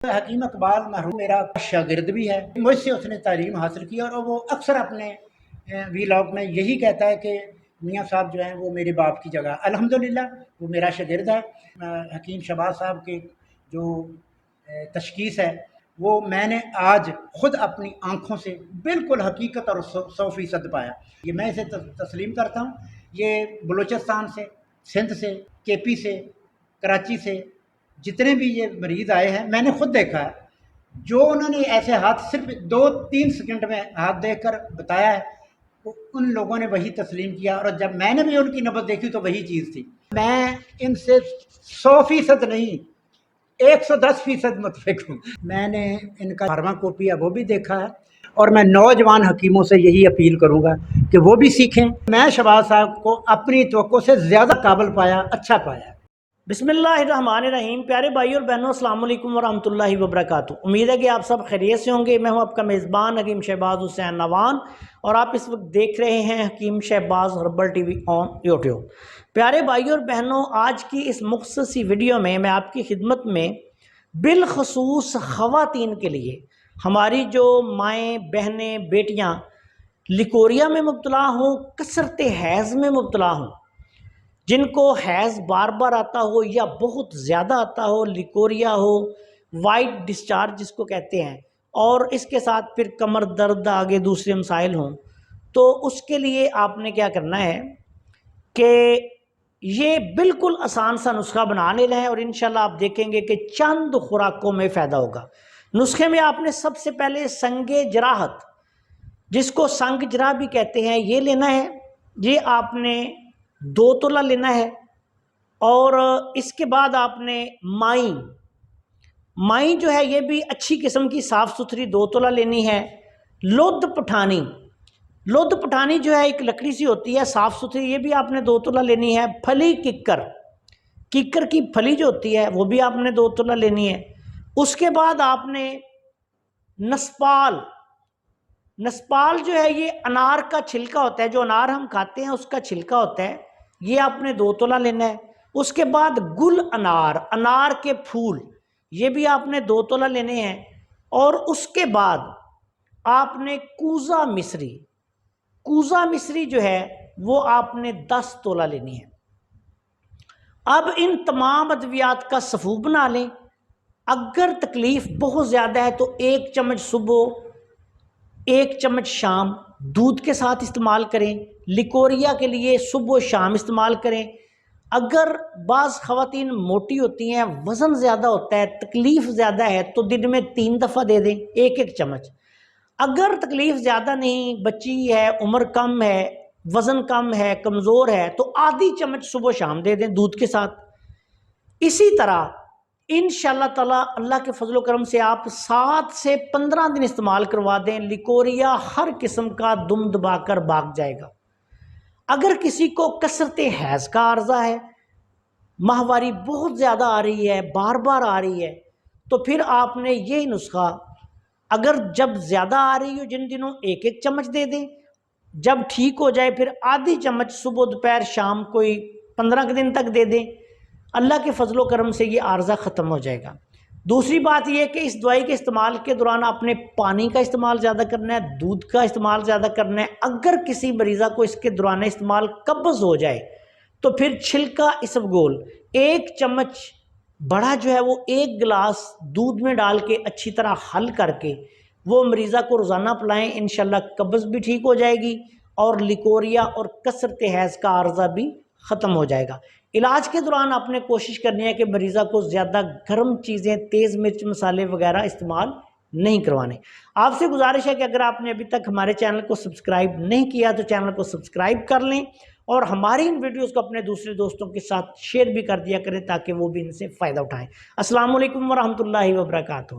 حکیم اقبال مرحوم میرا شاگرد بھی ہے، مجھ سے اس نے تعلیم حاصل کی، اور وہ اکثر اپنے ویلاگ میں یہی کہتا ہے کہ میاں صاحب جو ہیں وہ میرے باپ کی جگہ۔ الحمدللہ وہ میرا شاگرد ہے۔ حکیم شہباز صاحب کی جو تشخیص ہے وہ میں نے آج خود اپنی آنکھوں سے بالکل حقیقت اور 100% پایا۔ یہ میں اسے تسلیم کرتا ہوں۔ یہ بلوچستان سے، سندھ سے، کے پی سے، کراچی سے جتنے بھی یہ مریض آئے ہیں میں نے خود دیکھا ہے، جو انہوں نے ایسے ہاتھ صرف 2-3 سیکنڈ میں ہاتھ دیکھ کر بتایا ہے، ان لوگوں نے وہی تسلیم کیا، اور جب میں نے بھی ان کی نبض دیکھی تو وہی چیز تھی۔ میں ان سے 100% نہیں، 110% متفق ہوں۔ میں نے ان کا فارما کوپی ہے وہ بھی دیکھا ہے، اور میں نوجوان حکیموں سے یہی اپیل کروں گا کہ وہ بھی سیکھیں۔ میں شہباز صاحب کو اپنی توقع سے زیادہ قابل پایا، اچھا پایا۔ بسم اللہ الرحمن الرحیم۔ پیارے بھائی اور بہنوں، السلام علیکم ورحمۃ اللہ وبرکاتہ۔ امید ہے کہ آپ سب خیریت سے ہوں گے۔ میں ہوں آپ کا میزبان حکیم شہباز حسین نوان، اور آپ اس وقت دیکھ رہے ہیں Hakeem Shahbaz herbal TV on YouTube. پیارے بھائی اور بہنوں، آج کی اس مختصر سی ویڈیو میں آپ کی خدمت میں بالخصوص خواتین کے لیے، ہماری جو مائیں، بہنیں، بیٹیاں لیکوریا میں مبتلا ہوں، کثرت حیض میں مبتلا ہوں، جن کو حیض بار بار آتا ہو یا بہت زیادہ آتا ہو، لیکوریا ہو، وائٹ ڈسچارج جس کو کہتے ہیں، اور اس کے ساتھ پھر کمر درد، آگے دوسرے مسائل ہوں، تو اس کے لیے آپ نے کیا کرنا ہے کہ یہ بالکل آسان سا نسخہ بنا لینا ہے، اور انشاءاللہ آپ دیکھیں گے کہ چند خوراکوں میں فائدہ ہوگا۔ نسخے میں آپ نے سب سے پہلے سنگ جراحت، جس کو سنگ جرا بھی کہتے ہیں، یہ لینا ہے۔ یہ آپ نے 2 تولہ لینا ہے، اور اس کے بعد آپ نے مائیں جو ہے یہ بھی اچھی قسم کی صاف ستھری 2 تولہ لینی ہے۔ لد پٹھانی جو ہے ایک لکڑی سی ہوتی ہے صاف ستھری، یہ بھی آپ نے 2 تولہ لینی ہے۔ پھلی ککر کی پھلی جو ہوتی ہے وہ بھی آپ نے 2 تولہ لینی ہے۔ اس کے بعد آپ نے نسپال جو ہے یہ انار کا چھلکا ہوتا ہے، جو انار ہم کھاتے ہیں اس کا چھلکا ہوتا ہے، یہ آپ نے 2 تولہ لینا ہے۔ اس کے بعد گل انار کے پھول، یہ بھی آپ نے 2 تولہ لینے ہیں۔ اور اس کے بعد آپ نے کوزہ مصری جو ہے وہ آپ نے 10 تولہ لینی ہے۔ اب ان تمام ادویات کا صفو بنا لیں۔ اگر تکلیف بہت زیادہ ہے تو 1 چمچ صبح، 1 چمچ شام دودھ کے ساتھ استعمال کریں۔ لیکوریا کے لیے صبح و شام استعمال کریں۔ اگر بعض خواتین موٹی ہوتی ہیں، وزن زیادہ ہوتا ہے، تکلیف زیادہ ہے، تو دن میں 3 دفعہ دے دیں 1 چمچ۔ اگر تکلیف زیادہ نہیں، بچی ہے، عمر کم ہے، وزن کم ہے، کمزور ہے، تو آدھی چمچ صبح و شام دے دیں دودھ کے ساتھ۔ اسی طرح انشاءاللہ تعالی اللہ کے فضل و کرم سے آپ 7 سے 15 دن استعمال کروا دیں، لیکوریا ہر قسم کا دم دبا کر بھاگ جائے گا۔ اگر کسی کو کثرت حیض کا عرضہ ہے، ماہواری بہت زیادہ آ رہی ہے، بار بار آ رہی ہے، تو پھر آپ نے یہ نسخہ، اگر جب زیادہ آ رہی ہو جن دنوں 1 چمچ دے دیں، جب ٹھیک ہو جائے پھر آدھی چمچ صبح دوپہر شام کوئی 15 دن تک دے دیں۔ اللہ کے فضل و کرم سے یہ عارضہ ختم ہو جائے گا۔ دوسری بات یہ کہ اس دوائی کے استعمال کے دوران آپ نے پانی کا استعمال زیادہ کرنا ہے، دودھ کا استعمال زیادہ کرنا ہے۔ اگر کسی مریضہ کو اس کے دوران استعمال قبض ہو جائے تو پھر چھلکا اسبگول 1 چمچ بڑا جو ہے وہ 1 گلاس دودھ میں ڈال کے اچھی طرح حل کر کے وہ مریضہ کو روزانہ پلائیں، انشاءاللہ قبض بھی ٹھیک ہو جائے گی، اور لیکوریا اور کثرت حیض کا عارضہ بھی ختم ہو جائے گا۔ علاج کے دوران آپ نے کوشش کرنی ہے کہ مریضہ کو زیادہ گرم چیزیں، تیز مرچ مسالے وغیرہ استعمال نہیں کروانے۔ آپ سے گزارش ہے کہ اگر آپ نے ابھی تک ہمارے چینل کو سبسکرائب نہیں کیا تو چینل کو سبسکرائب کر لیں، اور ہماری ان ویڈیوز کو اپنے دوسرے دوستوں کے ساتھ شیئر بھی کر دیا کریں تاکہ وہ بھی ان سے فائدہ اٹھائیں۔ السلام علیکم ورحمۃ اللہ وبرکاتہ۔